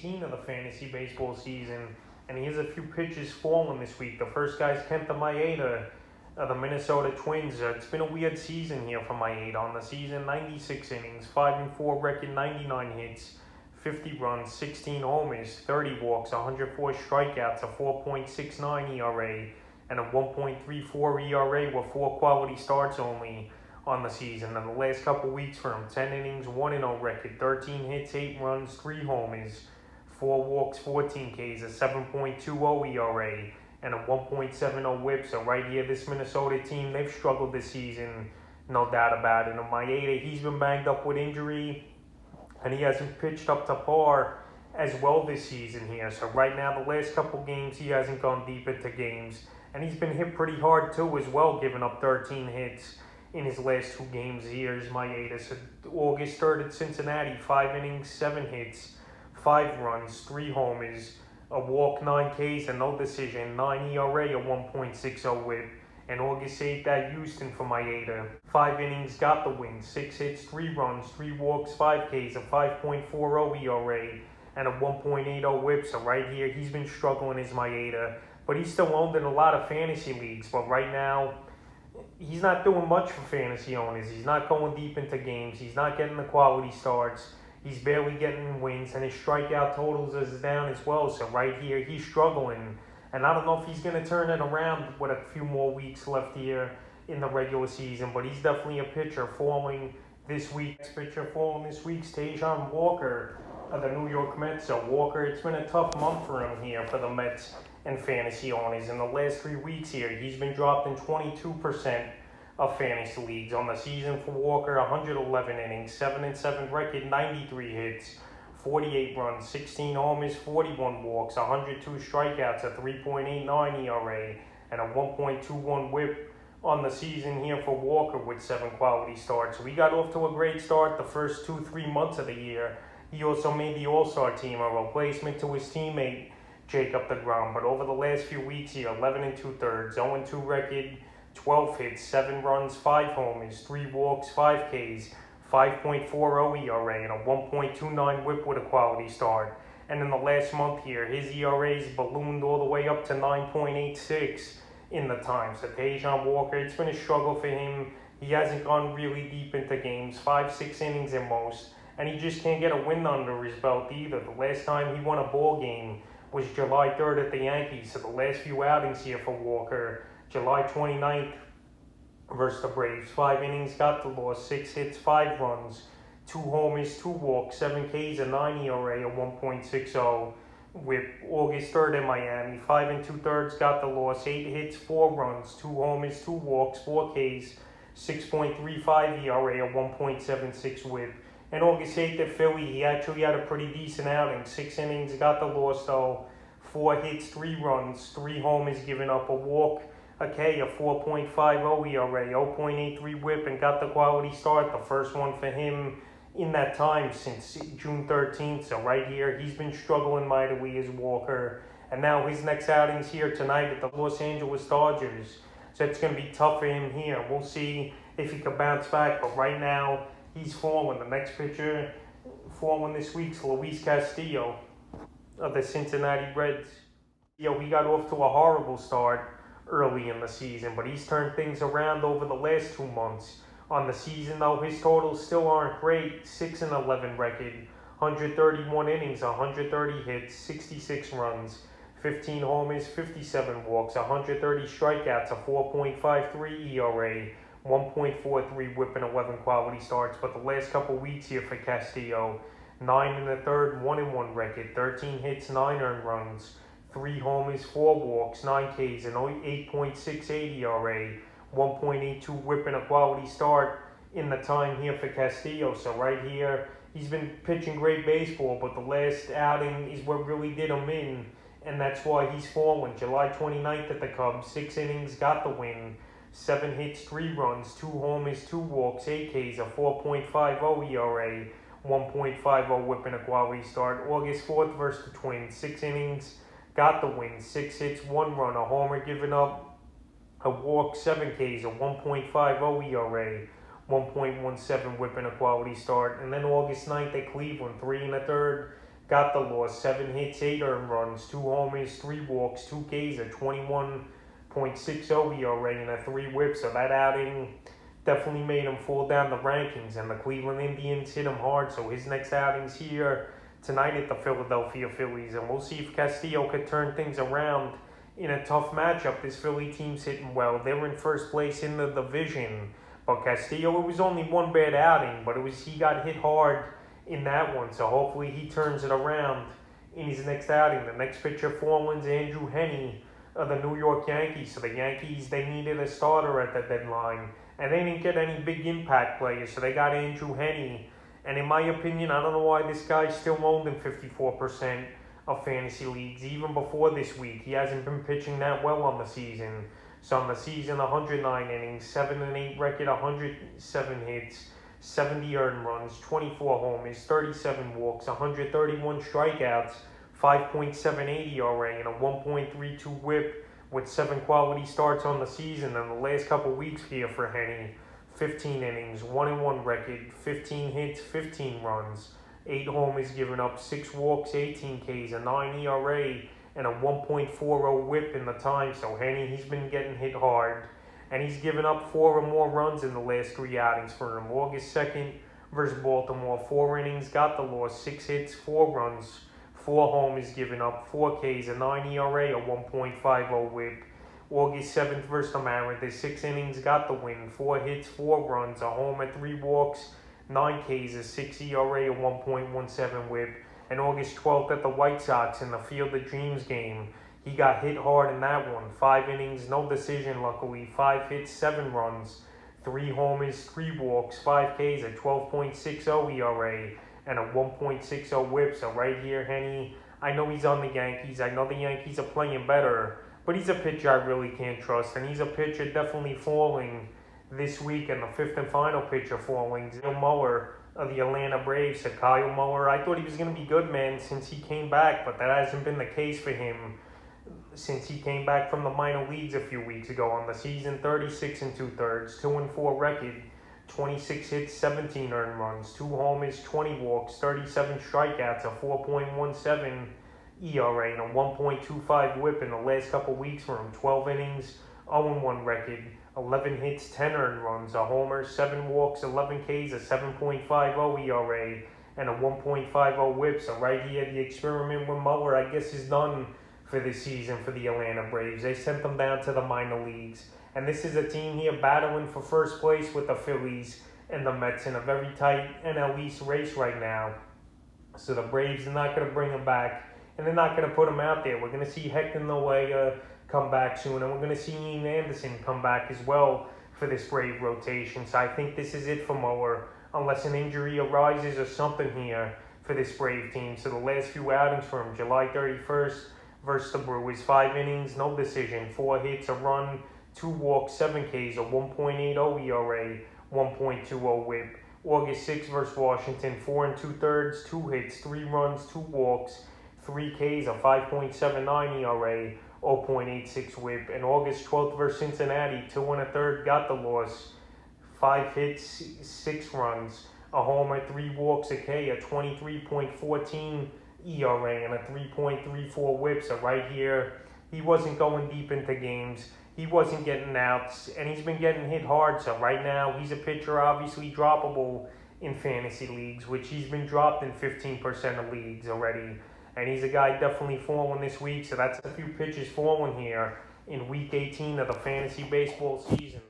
18 of the fantasy baseball season, and he has a few pitches falling this week. The first guy's Kenta Maeda of the Minnesota Twins. It's been a weird season here for Maeda. On the season, 96 innings, 5-4 record, 99 hits, 50 runs, 16 homers, 30 walks, 104 strikeouts, a 4.69 ERA, and a 1.34 ERA with 4 quality starts only on the season. In the last couple weeks for him, 10 innings, 1-0 record, 13 hits, 8 runs, 3 homers, 4 walks, 14 Ks, a 7.20 ERA, and a 1.70 whip. So right here, this Minnesota team, they've struggled this season, no doubt about it. And Maeda, he's been banged up with injury, and he hasn't pitched up to par as well this season here. So right now, the last couple games, he hasn't gone deep into games, and he's been hit pretty hard too as well, giving up 13 hits in his last 2 games. Here's Maeda. So August 3rd at Cincinnati, 5 innings, 7 hits, 5 runs, 3 homers, a walk, 9 Ks, and no decision, 9 ERA, a 1.60 whip. And August 8th at Houston for Maeda, 5 innings, got the win, 6 hits, 3 runs, 3 walks, 5 Ks, a 5.40 ERA, and a 1.80 whip. So right here, he's been struggling as Maeda, but he's still owned in a lot of fantasy leagues. But right now, he's not doing much for fantasy owners. He's not going deep into games. He's not getting the quality starts. He's barely getting wins, and his strikeout totals is down as well. So right here, he's struggling. And I don't know if he's going to turn it around with a few more weeks left here in the regular season, but he's definitely a pitcher falling this week. Next pitcher falling this week's Taijuan Walker of the New York Mets. So Walker, it's been a tough month for him here for the Mets and fantasy owners. In the last 3 weeks here, he's been dropped in 22% of fantasy leagues. On the season for Walker, 111 innings, 7-7 record, 93 hits, 48 runs, 16 homers, 41 walks, 102 strikeouts, a 3.89 ERA, and a 1.21 whip on the season here for Walker with 7 quality starts. So he got off to a great start the first 2-3 months of the year. He also made the All-Star team, a replacement to his teammate Jacob deGrom. But over the last few weeks here, 11 2/3, 0-2 record, 12 hits, 7 runs, 5 homers, 3 walks, 5 Ks, 5.40 ERA, and a 1.29 whip with a quality start. And in the last month here, his ERA's ballooned all the way up to 9.86 in the time. So Taijuan Walker, it's been a struggle for him. He hasn't gone really deep into games, 5-6 innings at most, and he just can't get a win under his belt either. The last time he won a ball game was July 3rd at the Yankees. So the last few outings here for Walker, July 29th versus the Braves, 5 innings, got the loss, 6 hits, 5 runs, 2 homers, 2 walks, 7 Ks, a 9 ERA, a 1.60 whip. August 3rd in Miami, 5 2/3, got the loss, 8 hits, 4 runs, 2 homers, 2 walks, 4 Ks, 6.35 ERA, a 1.76 whip. And August 8th at Philly, he actually had a pretty decent outing, 6 innings, got the loss though, 4 hits, 3 runs, 3 homers, giving up a walk, a K, a 4.50 ERA, 0.83 whip, and got the quality start, the first one for him in that time since June 13th. So right here, he's been struggling mightily as Walker. And now his next outing's here tonight at the Los Angeles Dodgers. So it's going to be tough for him here. We'll see if he can bounce back. But right now, he's falling. The next pitcher falling this week's Luis Castillo of the Cincinnati Reds. He got off to a horrible start early in the season, but he's turned things around over the last 2 months. On the season, though, his totals still aren't great. 6-11 record, 131 innings, 130 hits, 66 runs, 15 homers, 57 walks, 130 strikeouts, a 4.53 ERA, 1.43 whip, and 11 quality starts. But the last couple weeks here for Castillo, 9 1/3, 1-1 record, 13 hits, 9 earned runs, 3 homers, 4 walks, 9 Ks, an 8.68 ERA, 1.82 whip, and a quality start in the time here for Castillo. So right here, he's been pitching great baseball, but the last outing is what really did him in, and that's why he's fallen. July 29th at the Cubs, 6 innings, got the win, 7 hits, 3 runs, 2 homers, 2 walks, 8 Ks, a 4.50 ERA, 1.50 whip, and a quality start. August 4th versus the Twins, 6 innings, got the win, 6 hits, 1 run, a homer given up, a walk, 7 Ks, a 1.50 ERA, 1.17 whip, and a quality start. And then August 9th at Cleveland, 3 1/3, got the loss. 7 hits, 8 earned runs, 2 homers, 3 walks, 2 Ks, a 21.60 ERA, and a 3 whip. So that outing definitely made him fall down the rankings, and the Cleveland Indians hit him hard. So his next outing's here tonight at the Philadelphia Phillies, and we'll see if Castillo could turn things around in a tough matchup. This Philly team's hitting well. They're in first place in the division, but Castillo, it was only one bad outing, but he got hit hard in that one, so hopefully he turns it around in his next outing. The next pitcher for him's Andrew Heaney of the New York Yankees. So the Yankees, they needed a starter at the deadline, and they didn't get any big impact players, so they got Andrew Heaney. And in my opinion, I don't know why this guy's still owned in 54% of fantasy leagues. Even before this week, he hasn't been pitching that well on the season. So on the season, 109 innings, 7-8 record, 107 hits, 70 earned runs, 24 homers, 37 walks, 131 strikeouts, 5.78 ERA, and a 1.32 whip with 7 quality starts on the season. And the last couple weeks here for Heaney, 15 innings, 1-1 record, 15 hits, 15 runs, 8 homers given up, 6 walks, 18 Ks, a 9 ERA, and a 1.40 whip in the time. So Heaney, he's been getting hit hard, and he's given up 4 or more runs in the last 3 outings for him. August 2nd versus Baltimore, 4 innings, got the loss, 6 hits, 4 runs, 4 homers given up, 4 Ks, a 9 ERA, a 1.50 whip. August 7th versus the Mariners, 6 innings, got the win, 4 hits, 4 runs, a homer, 3 walks, 9 Ks, a 6 ERA, a 1.17 whip. And August 12th at the White Sox in the Field of Dreams game, he got hit hard in that one. 5 innings, no decision luckily, 5 hits, 7 runs, 3 homers, 3 walks, 5 Ks, a 12.60 ERA, and a 1.60 whip. So right here, Heaney, I know he's on the Yankees. I know the Yankees are playing better, but he's a pitcher I really can't trust. And he's a pitcher definitely falling this week, and the 5th and final pitcher falling, Kyle Muller of the Atlanta Braves. So Kyle Muller, I thought he was going to be good, man, since he came back, but that hasn't been the case for him since he came back from the minor leagues a few weeks ago. On the season, 36 2/3, 2-4 record, 26 hits, 17 earned runs, 2 homers, 20 walks, 37 strikeouts, a 4.17 ERA, and a 1.25 whip in the last couple weeks for him. 12 innings, 0-1 record, 11 hits, 10 earned runs, a homer, 7 walks, 11 Ks, a 7.50 ERA, and a 1.50 whip. So right here, the experiment with Muller, I guess, is done for this season for the Atlanta Braves. They sent them down to the minor leagues. And this is a team here battling for first place with the Phillies and the Mets in a very tight NL East race right now. So the Braves are not going to bring him back, and they're not going to put him out there. We're going to see Hector Noe come back soon, and we're going to see Ian Anderson come back as well for this Brave rotation. So I think this is it for Muller, unless an injury arises or something here for this Brave team. So the last few outings for him, July 31st versus the Brewers, 5 innings, no decision, 4 hits, a run, 2 walks, 7 Ks, a 1.80 ERA, 1.20 whip. August 6th versus Washington, 4 2/3, 2 hits, 3 runs, 2 walks, 3 Ks, a 5.79 ERA, 0.86 whip. And August 12th versus Cincinnati, 2 1/3, got the loss, 5 hits, 6 runs, a homer, 3 walks, a K, a 23.14 ERA, and a 3.34 whip. So right here, he wasn't going deep into games. He wasn't getting outs, and he's been getting hit hard. So right now, he's a pitcher obviously droppable in fantasy leagues, which he's been dropped in 15% of leagues already. And he's a guy definitely falling this week. So that's a few pitches falling here in Week 18 of the fantasy baseball season.